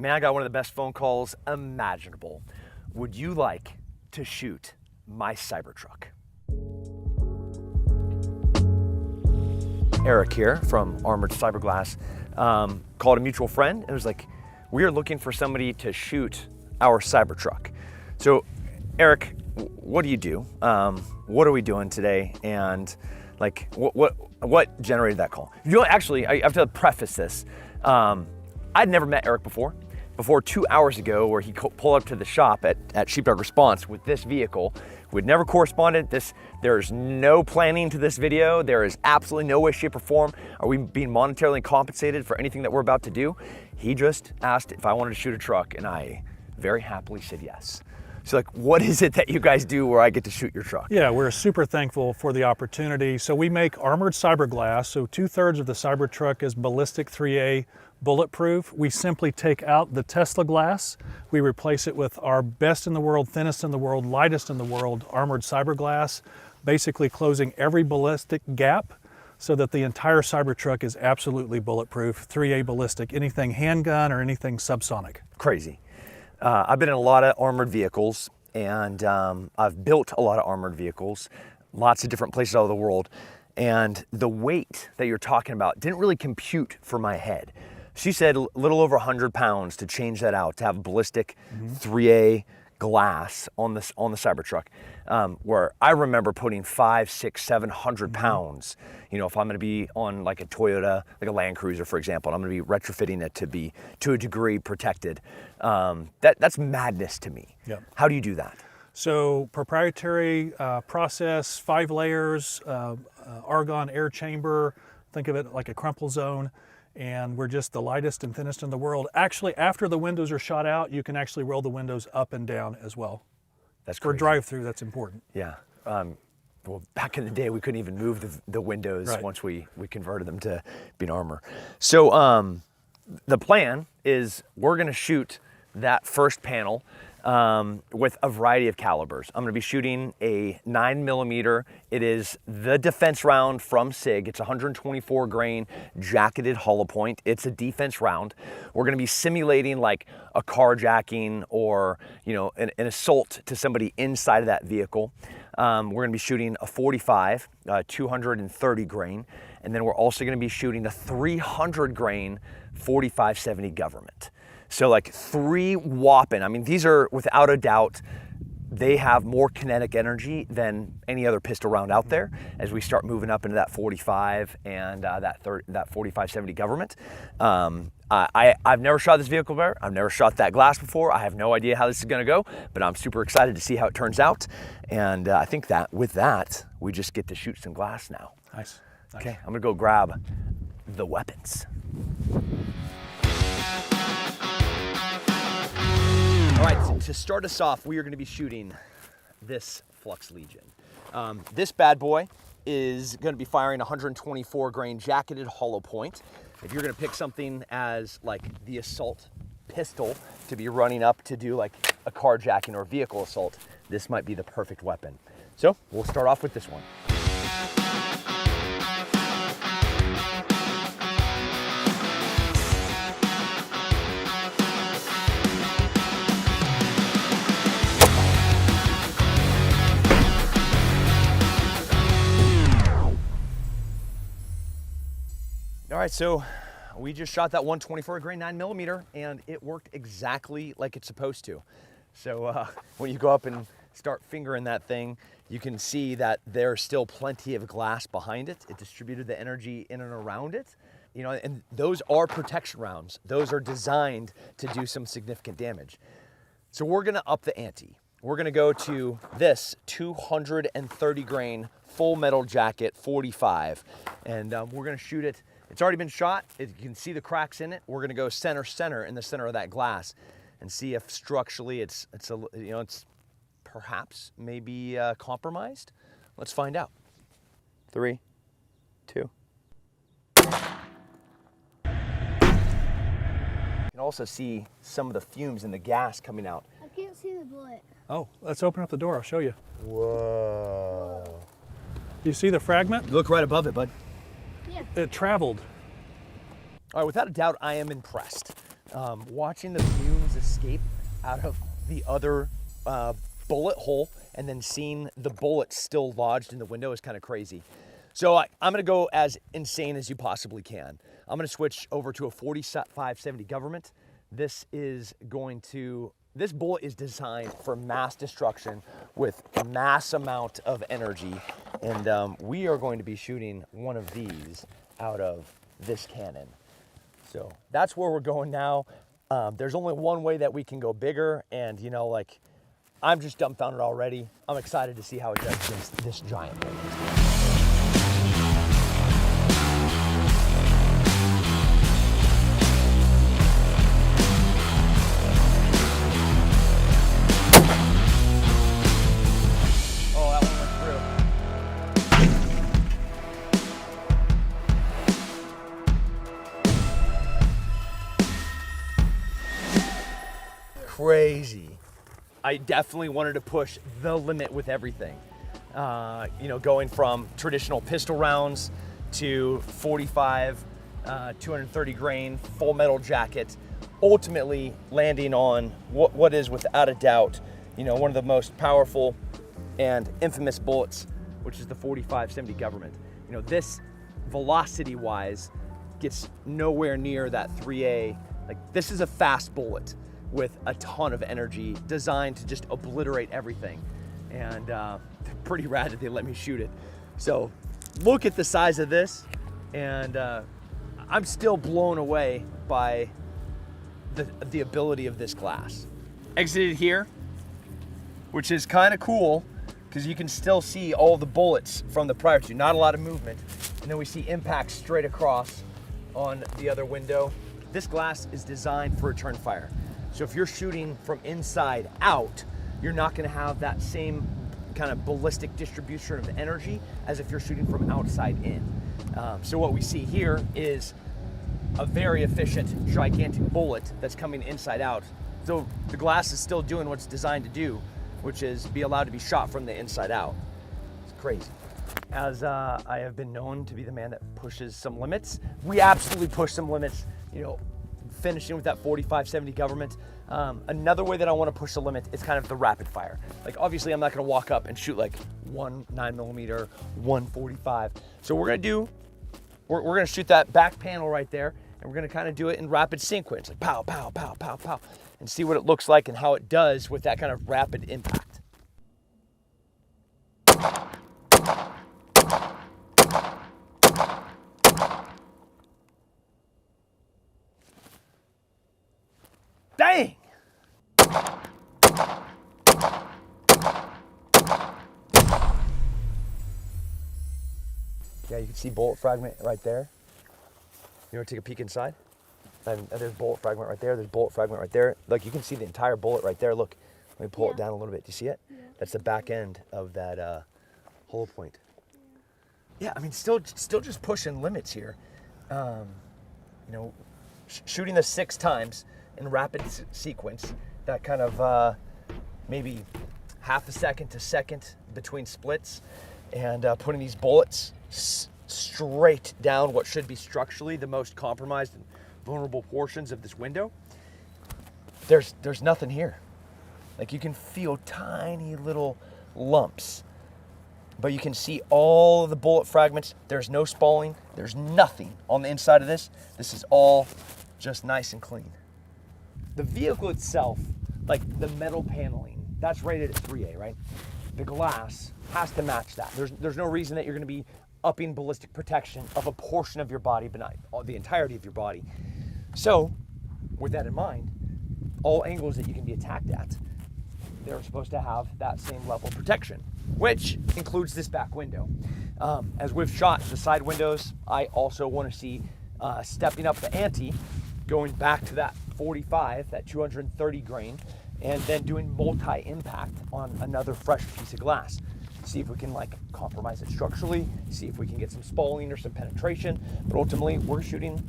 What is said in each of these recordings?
Man, I got one of the best phone calls imaginable. Would you like to shoot my Cybertruck? Eric here from Armored Cyberglass called a mutual friend and was like, we are looking for somebody to shoot our Cybertruck. So Eric, what do you do? What are we doing today? And like, what generated that call? You know, actually, I have to preface this. I'd never met Eric before 2 hours ago, where he pulled up to the shop at Sheepdog Response with this vehicle. We'd never corresponded. There's no planning to this video. There is absolutely no way, shape, or form are we being monetarily compensated for anything that we're about to do. He just asked if I wanted to shoot a truck, and I very happily said yes. So like, what is it that you guys do where I get to shoot your truck? Yeah, we're super thankful for the opportunity. So we make Armored Cyberglass. So 2/3 of the Cybertruck is Ballistic 3A Bulletproof. We simply take out the Tesla glass. We replace it with our best in the world, thinnest in the world, lightest in the world Armored Cyberglass, basically closing every ballistic gap so that the entire Cybertruck is absolutely bulletproof, 3A ballistic, anything handgun or anything subsonic. Crazy. I've been in a lot of armored vehicles, and I've built a lot of armored vehicles, lots of different places all over the world. And the weight that you're talking about didn't really compute for my head. She said a little over 100 pounds to change that out, to have ballistic 3A glass on the Cybertruck, where I remember putting 500, 600, 700 pounds. You know, if I'm going to be on like a Toyota, like a Land Cruiser, for example, and I'm going to be retrofitting it to be to a degree protected. That's madness to me. Yep. How do you do that? So proprietary process, 5 layers, argon air chamber. Think of it like a crumple zone. And we're just the lightest and thinnest in the world. Actually, after the windows are shot out, you can actually roll the windows up and down as well. That's for crazy. a drive-through, that's important. Yeah. Well, back in the day, we couldn't even move the windows Right. once we converted them to being armor. So the plan is we're going to shoot that first panel with a variety of calibers. I'm going to be shooting a 9mm. It is the defense round from SIG. It's 124 grain jacketed hollow point. It's a defense round. We're going to be simulating like a carjacking or, you know, an assault to somebody inside of that vehicle. We're going to be shooting a 45, 230 grain, and then we're also going to be shooting a 300 grain 4570 government. So like 3 whopping, I mean, these are without a doubt, they have more kinetic energy than any other pistol round out there as we start moving up into that 45 and that 4570 government. I've never shot this vehicle before. I've never shot that glass before. I have no idea how this is gonna go, but I'm super excited to see how it turns out. And I think that with that, we just get to shoot some glass now. Nice. Okay, I'm gonna go grab the weapons. All right, so to start us off, we are going to be shooting this Flux Legion. This bad boy is going to be firing 124 grain jacketed hollow point. If you're going to pick something as like the assault pistol to be running up to do like a carjacking or vehicle assault, this might be the perfect weapon. So we'll start off with this one. All right, so we just shot that 124 grain 9mm, and it worked exactly like it's supposed to. So when you go up and start fingering that thing, you can see that there's still plenty of glass behind it. It distributed the energy in and around it. You know, and those are protection rounds. Those are designed to do some significant damage. So we're gonna up the ante. We're gonna go to this 230 grain full metal jacket 45, and we're gonna shoot it. It's already been shot. You can see the cracks in it. We're gonna go center in the center of that glass and see if structurally it's perhaps maybe compromised. Let's find out. 3, 2. You can also see some of the fumes and the gas coming out. I can't see the bullet. Oh, let's open up the door, I'll show you. Whoa. You see the fragment? Look right above it, bud. Yeah. It traveled. All right, without a doubt, I am impressed. watching the fumes escape out of the other bullet hole and then seeing the bullet still lodged in the window is kind of crazy. So I'm gonna go as insane as you possibly can. I'm gonna switch over to a 4570 government. This bullet is designed for mass destruction with a mass amount of energy. And we are going to be shooting one of these out of this cannon. So that's where we're going now. There's only one way that we can go bigger, and you know, like, I'm just dumbfounded already. I'm excited to see how it does against this giant thing. Crazy. I definitely wanted to push the limit with everything. You know, going from traditional pistol rounds to 45, 230 grain, full metal jacket, ultimately landing on what is without a doubt, you know, one of the most powerful and infamous bullets, which is the 4570 government. You know, this velocity-wise gets nowhere near that 3A. Like, this is a fast bullet with a ton of energy designed to just obliterate everything. And pretty rad that they let me shoot it. So look at the size of this, and I'm still blown away by the ability of this glass. Exited here, which is kind of cool because you can still see all the bullets from the prior two, not a lot of movement. And then we see impact straight across on the other window. This glass is designed for return fire. So if you're shooting from inside out, you're not gonna have that same kind of ballistic distribution of energy as if you're shooting from outside in. So what we see here is a very efficient, gigantic bullet that's coming inside out. So the glass is still doing what it's designed to do, which is be allowed to be shot from the inside out. It's crazy. As I have been known to be the man that pushes some limits, we absolutely push some limits, you know, finishing with that 4570 government. Another way that I want to push the limit is kind of the rapid fire. Like, obviously I'm not going to walk up and shoot like one 9mm, 145. So we're going to shoot that back panel right there, and we're going to kind of do it in rapid sequence, like pow, pow, pow, pow, pow, and see what it looks like and how it does with that kind of rapid impact. Dang! Yeah, you can see bullet fragment right there. You want to take a peek inside? And there's bullet fragment right there. There's bullet fragment right there. Like, you can see the entire bullet right there. Look, let me pull it down a little bit. Do you see it? Yeah. That's the back end of that hollow point. Yeah, I mean, still just pushing limits here. You know, shooting this 6 times in rapid sequence, that kind of maybe half a second to second between splits, and putting these bullets straight down what should be structurally the most compromised and vulnerable portions of this window. There's nothing here. Like, you can feel tiny little lumps, but you can see all of the bullet fragments. There's no spalling. There's nothing on the inside of this. This is all just nice and clean. The vehicle itself, like the metal paneling, that's rated at 3A, right? The glass has to match that. There's no reason that you're going to be upping ballistic protection of a portion of your body, but not the entirety of your body. So, with that in mind, all angles that you can be attacked at, they're supposed to have that same level of protection, which includes this back window. As we've shot the side windows, I also want to see stepping up the ante, going back to that 45, that 230 grain, and then doing multi-impact on another fresh piece of glass. See if we can like compromise it structurally, see if we can get some spalling or some penetration. But ultimately, we're shooting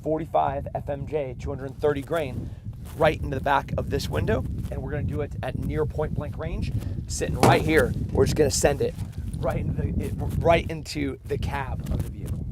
45 FMJ, 230 grain, right into the back of this window, and we're going to do it at near point blank range, sitting right here. We're just going to send it right into the cab of the vehicle.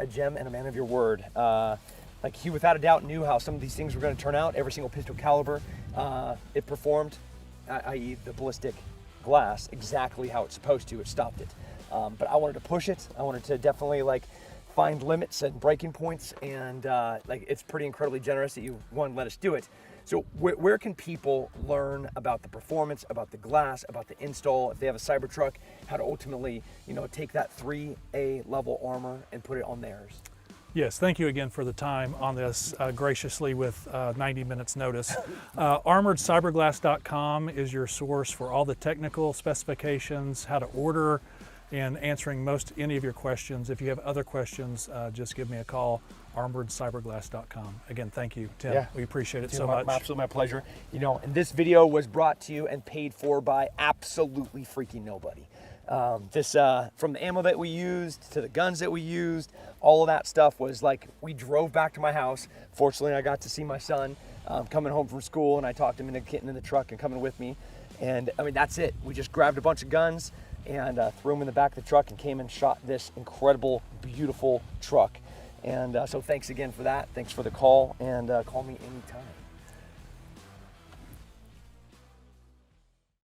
a gem and a man of your word. Like he without a doubt knew how some of these things were going to turn out. Every single pistol caliber, it performed, i.e. the ballistic glass, exactly how it's supposed to. It stopped it. But I wanted to push it. I wanted to definitely like find limits and breaking points, and like it's pretty incredibly generous that you want to let us do it. So where can people learn about the performance, about the glass, about the install, if they have a Cybertruck, how to ultimately, you know, take that 3A level armor and put it on theirs? Yes, thank you again for the time on this, graciously with 90 minutes notice. ArmoredCyberglass.com is your source for all the technical specifications, how to order, and answering any of your questions. If you have other questions, just give me a call, ArmoredCyberglass.com. Again, thank you, Tim. Yeah. We appreciate it so much. Absolutely, my pleasure. You know, and this video was brought to you and paid for by absolutely freaking nobody. From the ammo that we used to the guns that we used, all of that stuff was like, we drove back to my house. Fortunately, I got to see my son coming home from school, and I talked him into getting in the truck and coming with me. And I mean, that's it. We just grabbed a bunch of guns and threw them in the back of the truck and came and shot this incredible, beautiful truck. And so thanks again for that. Thanks for the call, and call me anytime.